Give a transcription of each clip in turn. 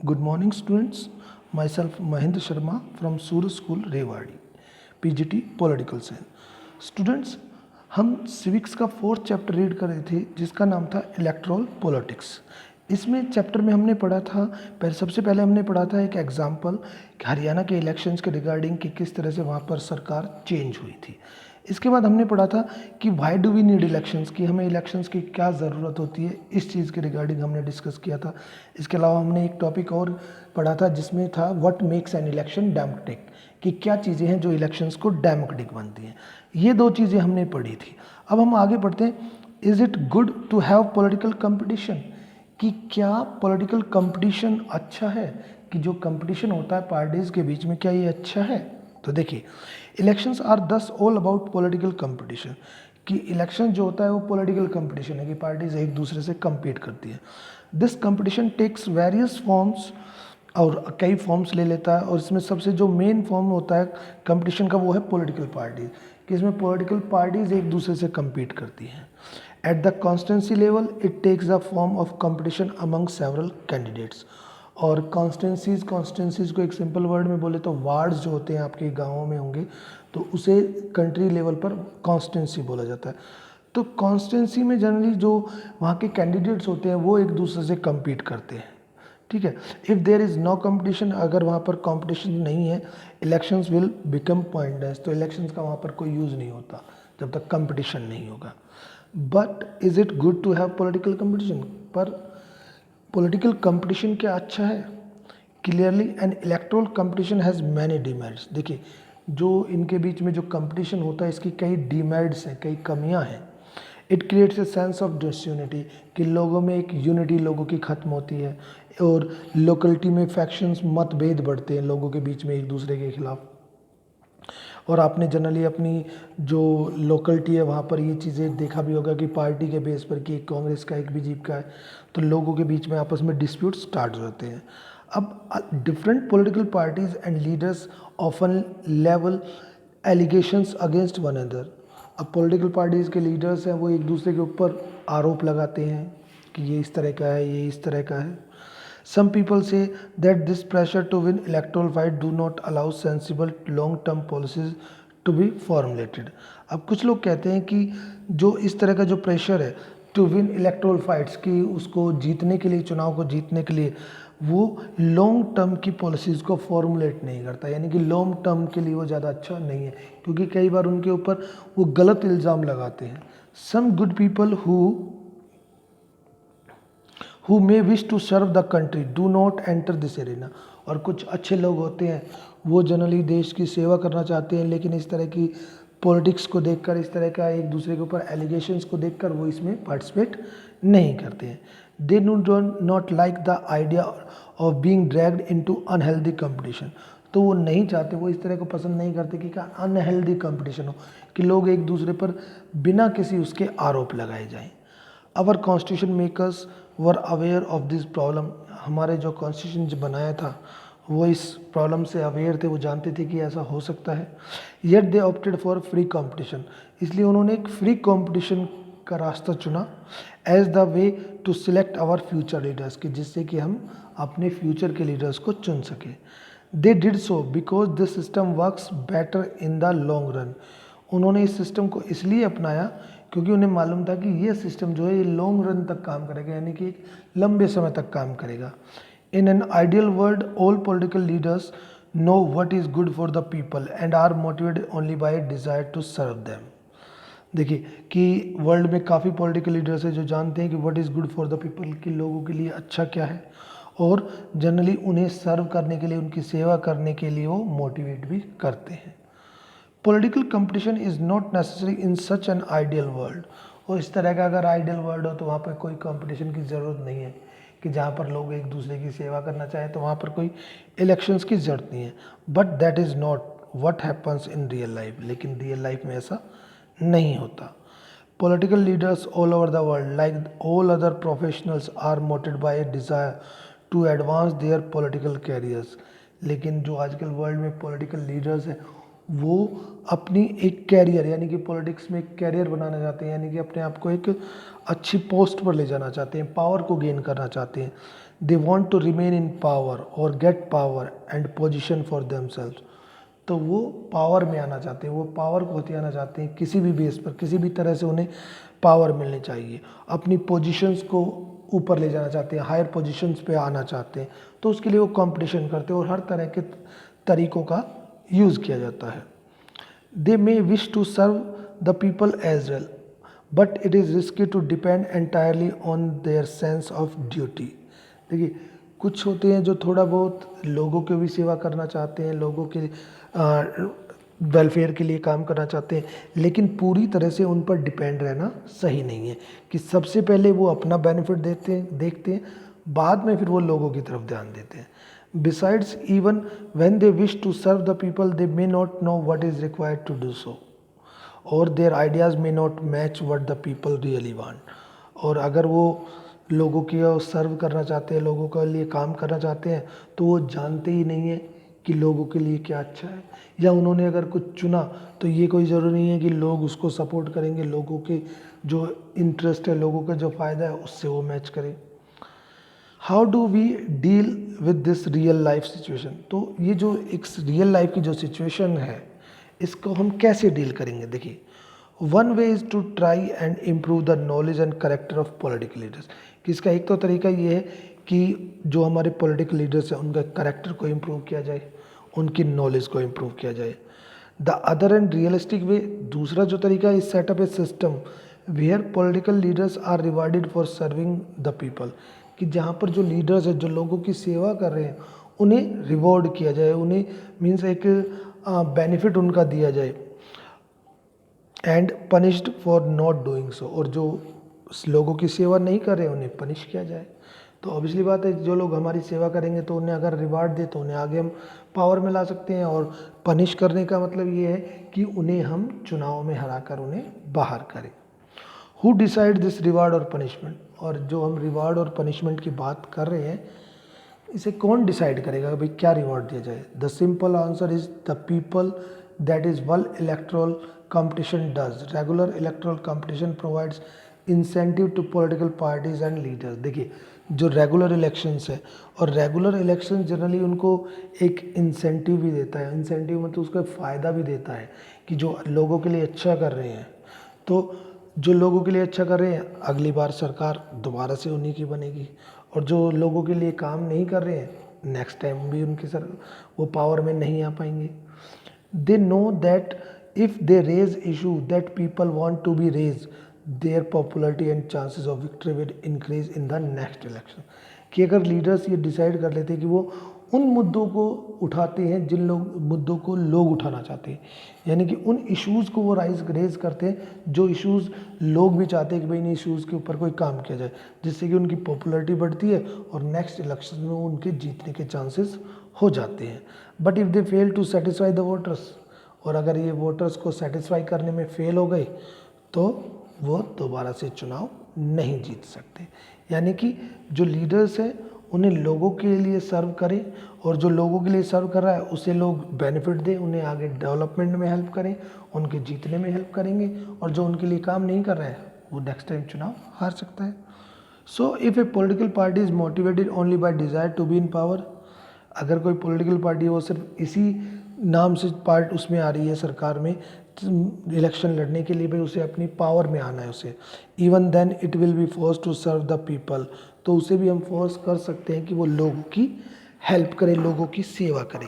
Good morning, students. Myself Mahendra Sharma from Suraj School, Rewari, PGT Political Science. Students, हम civics का 4th chapter read कर रहे थे जिसका नाम था इलेक्ट्रल पॉलिटिक्स। इसमें चैप्टर में हमने पढ़ा था, सबसे पहले हमने पढ़ा था एक एग्जाम्पल हरियाणा के इलेक्शंस के रिगार्डिंग कि किस तरह से वहाँ पर सरकार चेंज हुई थी। इसके बाद हमने पढ़ा था कि why do we need elections, कि हमें इलेक्शंस की क्या ज़रूरत होती है, इस चीज़ के रिगार्डिंग हमने डिस्कस किया था। इसके अलावा हमने एक टॉपिक और पढ़ा था जिसमें था what makes an election democratic, कि क्या चीज़ें हैं जो इलेक्शंस को डेमोक्रेटिक बनती हैं। ये दो चीज़ें हमने पढ़ी थी। अब हम आगे बढ़ते हैं। Is it good to have political competition, कि क्या पॉलिटिकल कंपटीशन अच्छा है, कि जो कंपटीशन होता है पार्टीज़ के बीच में क्या ये अच्छा है। तो देखिए, इलेक्शंस आर दस ऑल अबाउट पॉलिटिकल कंपटीशन, कि इलेक्शन जो होता है वो पॉलिटिकल कंपटीशन है कि पार्टीज एक दूसरे से compete करती है। This competition takes various forms, और कई फॉर्म्स ले लेता है, और इसमें सबसे जो मेन फॉर्म होता है कंपटीशन का वो है पॉलिटिकल पार्टीज, कि इसमें पॉलिटिकल पार्टीज एक दूसरे से compete करती हैं। At the constituency level it takes the form of competition among several candidates. और कॉन्स्टेंसीज को एक सिंपल वर्ड में बोले तो वार्ड्स जो होते हैं आपके गाँवों में होंगे, तो उसे कंट्री लेवल पर कॉन्स्टेंसी बोला जाता है। तो कॉन्स्टेंसी में जनरली जो वहाँ के कैंडिडेट्स होते हैं वो एक दूसरे से compete करते हैं, ठीक है। If there is no competition, अगर वहाँ पर कंपटीशन नहीं है, इलेक्शंस विल बिकम पॉइंटलेस, तो इलेक्शंस का वहाँ पर कोई यूज़ नहीं होता जब तक कंपटीशन नहीं होगा। But is it good to have political competition, पर पॉलिटिकल कंपटीशन क्या अच्छा है। Clearly an electoral competition has many demerits. देखिए, जो इनके बीच में जो कंपटीशन होता है इसकी कई डिमेरिट्स हैं, कई कमियां हैं। It creates a sense of disunity, कि लोगों में एक यूनिटी लोगों की ख़त्म होती है, और लोकलिटी में फैक्शंस मतभेद बढ़ते हैं लोगों के बीच में एक दूसरे के खिलाफ। और आपने जनरली अपनी जो लोकलिटी है वहाँ पर ये चीज़ें देखा भी होगा कि पार्टी के बेस पर, कि एक कांग्रेस का एक बीजेपी का है, तो लोगों के बीच में आपस में डिस्प्यूट स्टार्ट हो जाते हैं। अब different political parties and leaders often level allegations against one other. अब पॉलिटिकल पार्टीज़ के लीडर्स हैं वो एक दूसरे के ऊपर आरोप लगाते हैं कि ये इस तरह का है, ये इस तरह का है। Some people say that this pressure to win electoral fight do not allow sensible long-term policies to be formulated। अब कुछ लोग कहते हैं कि जो इस तरह का जो प्रेशर है टू विन इलेक्टोरल फाइट्स, कि उसको जीतने के लिए, चुनाव को जीतने के लिए वो लॉन्ग टर्म की पॉलिसीज़ को फॉर्मुलेट नहीं करता, यानी कि लॉन्ग टर्म के लिए वो ज़्यादा अच्छा नहीं है, क्योंकि कई बार उनके ऊपर वो गलत इल्ज़ाम लगाते हैं। Some good people who may wish to serve the country do not enter this arena। और कुछ अच्छे लोग होते हैं वो जनरली देश की सेवा करना चाहते हैं, लेकिन इस तरह की पॉलिटिक्स को देखकर, इस तरह का एक दूसरे के ऊपर एलिगेशंस को देखकर वो इसमें पार्टिसिपेट नहीं करते हैं। They do not like the idea of being dragged into unhealthy competition. तो वो नहीं चाहते, वो इस तरह को पसंद नहीं करते कि क्या अनहेल्दी कंपटीशन हो, कि लोग एक दूसरे पर बिना किसी उसके आरोप लगाए जाएं। Our constitution makers were aware of this problem. हमारे जो कॉन्स्टिट्यूशन जो बनाया था वो इस प्रॉब्लम से अवेयर थे, वो जानते थे कि ऐसा हो सकता है। Yet they opted for free competition, इसलिए उन्होंने एक फ्री कंपटीशन का रास्ता चुना as the way to select our future leaders, कि जिससे कि हम अपने फ्यूचर के लीडर्स को चुन सकें। They did so because this system works better in the long run. उन्होंने इस सिस्टम को इसलिए अपनाया क्योंकि उन्हें मालूम था कि ये सिस्टम जो है ये लॉन्ग रन तक काम करेगा, यानी कि लंबे समय तक काम करेगा। In an ideal world all political leaders know what is good for the people and are motivated only by desire to serve them. देखिए कि वर्ल्ड में काफ़ी पॉलिटिकल लीडर्स हैं जो जानते हैं कि what is good for the people, कि लोगों के लिए अच्छा क्या है, और जनरली उन्हें सर्व करने के लिए, उनकी सेवा करने के लिए वो मोटिवेट भी करते हैं। Political competition is not necessary in such an ideal world. और इस तरह का अगर आइडियल वर्ल्ड हो तो वहाँ पर कोई कंपटीशन की ज़रूरत नहीं है, कि जहाँ पर लोग एक दूसरे की सेवा करना चाहें तो वहाँ पर कोई इलेक्शंस की ज़रूरत नहीं है। But that is not what happens in real life, लेकिन रियल लाइफ में ऐसा नहीं होता। Political leaders all over the world like all other professionals are motivated by a desire to advance their political careers. लेकिन जो आजकल world में political leaders हैं वो अपनी एक कैरियर, यानी कि पॉलिटिक्स में एक कैरियर बनाना चाहते हैं, यानी कि अपने आप को एक अच्छी पोस्ट पर ले जाना चाहते हैं, पावर को गेन करना चाहते हैं। They want to remain in power और get power and position for themselves. तो वो पावर में आना चाहते हैं, वो पावर को हथियाना चाहते हैं, किसी भी बेस पर किसी भी तरह से उन्हें पावर मिलनी चाहिए, अपनी पोजीशंस को ऊपर ले जाना चाहते हैं, हायर पोजीशंस पे आना चाहते हैं। तो उसके लिए वो कंपटीशन करते हैं और हर तरह के तरीक़ों का यूज़ किया जाता है। They may wish to serve the people as well but it is risky to depend entirely on their sense of duty. देखिए, कुछ होते हैं जो थोड़ा बहुत लोगों की भी सेवा करना चाहते हैं, लोगों के वेलफेयर के लिए काम करना चाहते हैं, लेकिन पूरी तरह से उन पर डिपेंड रहना सही नहीं है कि सबसे पहले वो अपना बेनिफिट देखते हैं, बाद में फिर वो लोगों की तरफ ध्यान देते हैं। Besides even when they wish to serve the people they may not know what is required to do so और their ideas may not match what the people really want. और अगर वो लोगों की सर्व करना चाहते हैं, लोगों के लिए काम करना चाहते हैं, तो वो जानते ही नहीं है कि लोगों के लिए क्या अच्छा है, या उन्होंने अगर कुछ चुना तो ये कोई ज़रूरी नहीं है कि लोग उसको सपोर्ट करेंगे, लोगों के जो इंटरेस्ट है, लोगों का जो फ़ायदा है उससे वो मैच करें। How do we deal with this real life situation. तो ये जो एक रियल लाइफ की जो सिचुएशन है, इसको हम कैसे डील करेंगे। देखिए, one way is to try and improve the knowledge and character of political leaders. कि इसका एक तो तरीका ये है कि जो हमारे पॉलिटिकल लीडर्स हैं उनका करेक्टर को इम्प्रूव किया जाए, उनकी नॉलेज को इम्प्रूव किया जाए। The other and realistic way, दूसरा जो तरीका है, set up a system where political leaders are rewarded for serving the people. कि जहाँ पर जो लीडर्स हैं, जो लोगों की सेवा कर रहे हैं, उन्हें रिवॉर्ड किया जाए, उन्हें मीन्स एक बेनिफिट उनका दिया जाए, and punished for not doing so. और जो लोगों की सेवा नहीं कर रहे उन्हें पनिश किया जाए। तो ऑब्वियसली बात है, जो लोग हमारी सेवा करेंगे तो उन्हें अगर रिवार्ड दे तो उन्हें आगे हम पावर में ला सकते हैं, और पनिश करने का मतलब ये है कि उन्हें हम चुनाव में हराकर उन्हें बाहर करें। हु डिसाइड दिस रिवार्ड और पनिशमेंट। और जो हम रिवार्ड और पनिशमेंट की बात कर रहे हैं, इसे कौन डिसाइड करेगा भाई क्या रिवॉर्ड दिया जाए। The simple answer is the people, that is well electoral competition does. Regular electoral competition provides incentive to political parties and leaders. देखिए, जो रेगुलर इलेक्शंस है, और रेगुलर इलेक्शन जनरली उनको एक इंसेंटिव भी देता है। इंसेंटिव मतलब उसका फ़ायदा भी देता है कि जो लोगों के लिए अच्छा कर रहे हैं, तो जो लोगों के लिए अच्छा कर रहे हैं, अगली बार सरकार दोबारा से उन्हीं की बनेगी, और जो लोगों के लिए काम नहीं कर रहे हैं, नेक्स्ट टाइम भी उनकी वो पावर में नहीं आ पाएंगे। They know that if they raise issue that people want to be raised, their popularity and chances of victory will increase in the next election. कि अगर लीडर्स ये डिसाइड कर लेते हैं कि वो उन मुद्दों को उठाते हैं जिन मुद्दों को लोग उठाना चाहते हैं, यानी कि उन इश्यूज़ को वो रेज करते हैं जो इश्यूज़ लोग भी चाहते हैं कि भाई इन इश्यूज़ के ऊपर कोई काम किया जाए, जिससे कि उनकी पॉपुलैरिटी बढ़ती है और नेक्स्ट इलेक्शन में उनके जीतने के चांसेस हो जाते हैं। But if they fail to satisfy the voters, और अगर ये वोटर्स को सेटिस्फाई करने में फेल हो गए तो वो दोबारा से चुनाव नहीं जीत सकते। यानी कि जो लीडर्स हैं उन्हें लोगों के लिए सर्व करें, और जो लोगों के लिए सर्व कर रहा है उसे लोग बेनिफिट दें, उन्हें आगे डेवलपमेंट में हेल्प करें, उनके जीतने में हेल्प करेंगे, और जो उनके लिए काम नहीं कर रहा है वो नेक्स्ट टाइम चुनाव हार सकता है। So if a political party is motivated only by desire to be in power, अगर कोई पॉलिटिकल पार्टी वो सिर्फ इसी नाम से पार्ट उसमें आ रही है सरकार में इलेक्शन लड़ने के लिए, भाई उसे अपनी पावर में आना है उसे, even then it will be force to serve the people, तो उसे भी हम फोर्स कर सकते हैं कि वो लोगों की हेल्प करे, लोगों की सेवा करे।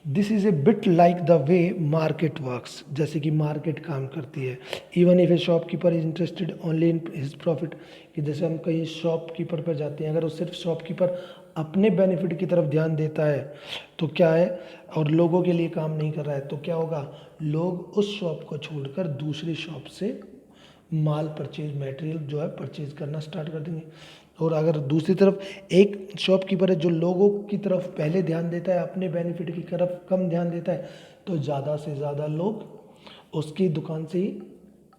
This is a bit like the way market works, जैसे कि मार्केट काम करती है। Even if A shopkeeper is interested only in his profit, कि जैसे हम कहीं शॉपकीपर पर जाते हैं, अगर वो सिर्फ शॉपकीपर अपने बेनिफिट की तरफ ध्यान देता है तो क्या है, और लोगों के लिए काम नहीं कर रहा है, तो क्या होगा, लोग उस शॉप को छोड़कर दूसरी शॉप से माल परचेज, मटेरियल जो है परचेज करना स्टार्ट कर देंगे। और अगर दूसरी तरफ एक शॉपकीपर है जो लोगों की तरफ पहले ध्यान देता है, अपने बेनिफिट की तरफ कम ध्यान देता है, तो ज़्यादा से ज़्यादा लोग उसकी दुकान से ही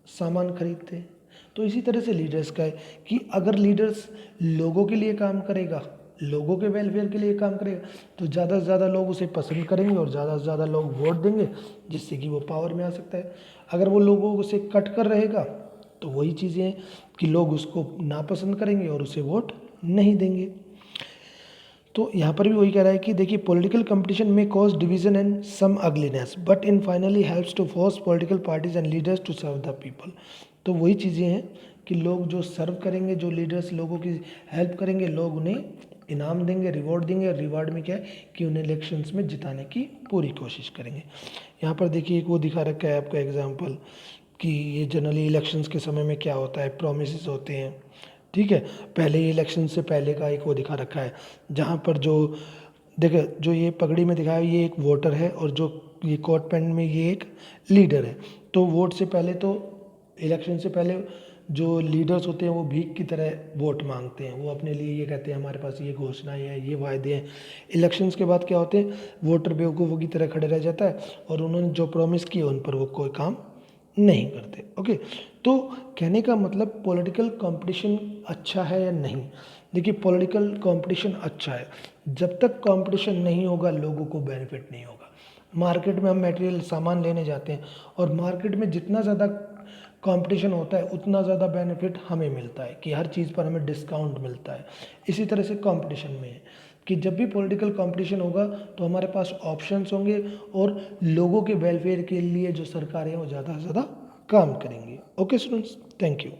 सामान खरीदते हैं। तो इसी तरह से लीडर्स का है कि अगर लीडर्स लोगों के लिए काम करेगा, लोगों के वेलफेयर के लिए काम करेगा, तो ज़्यादा से ज़्यादा लोग उसे पसंद करेंगे और ज़्यादा से ज़्यादा लोग वोट देंगे, जिससे कि वो पावर में आ सकता है। अगर वो लोगों से कट कर रहेगा तो वही चीज़ें हैं कि लोग उसको नापसंद करेंगे और उसे वोट नहीं देंगे। तो यहाँ पर भी वही कह रहा है कि देखिए पॉलिटिकल कंपटीशन में cause division and some ugliness but in finally helps to force political parties and leaders to serve the people. तो वही चीज़ें हैं कि लोग जो सर्व करेंगे, जो लीडर्स लोगों की हेल्प करेंगे, लोग उन्हें इनाम देंगे, रिवॉर्ड देंगे, और रिवार्ड में क्या है कि उन्हें इलेक्शंस में जिताने की पूरी कोशिश करेंगे। यहाँ पर देखिए एक वो दिखा रखा है आपका एग्जाम्पल कि ये जनरली इलेक्शंस के समय में क्या होता है, प्रोमिस होते हैं, ठीक है। पहले ही इलेक्शन से पहले का एक वो दिखा रखा है जहाँ पर जो देखो जो ये पगड़ी में दिखाया ये एक वोटर है और जो ये कोट पैंट में ये एक लीडर है। तो वोट से पहले तो इलेक्शन से पहले जो लीडर्स होते हैं वो भीख की तरह वोट मांगते हैं, वो अपने लिए ये कहते हैं हमारे पास ये घोषणाएं हैं, ये वायदे हैं। इलेक्शंस के बाद क्या होते हैं, वोटर बेवकूफ़ों की तरह खड़े रह जाता है और उन्होंने जो प्रॉमिस किए उन पर वो कोई काम नहीं करते। ओके, तो कहने का मतलब पॉलिटिकल कंपटीशन अच्छा है या नहीं। देखिए पॉलिटिकल कंपटीशन अच्छा है, जब तक कंपटीशन नहीं होगा लोगों को बेनिफिट नहीं होगा। मार्केट में हम मटेरियल सामान लेने जाते हैं और मार्केट में जितना ज़्यादा कंपटीशन होता है उतना ज़्यादा बेनिफिट हमें मिलता है कि हर चीज़ पर हमें डिस्काउंट मिलता है। इसी तरह से कंपटीशन में है कि जब भी पॉलिटिकल कंपटीशन होगा तो हमारे पास ऑप्शंस होंगे और लोगों के वेलफेयर के लिए जो सरकारें हैं वो ज़्यादा से ज़्यादा काम करेंगी। Okay students, thank you.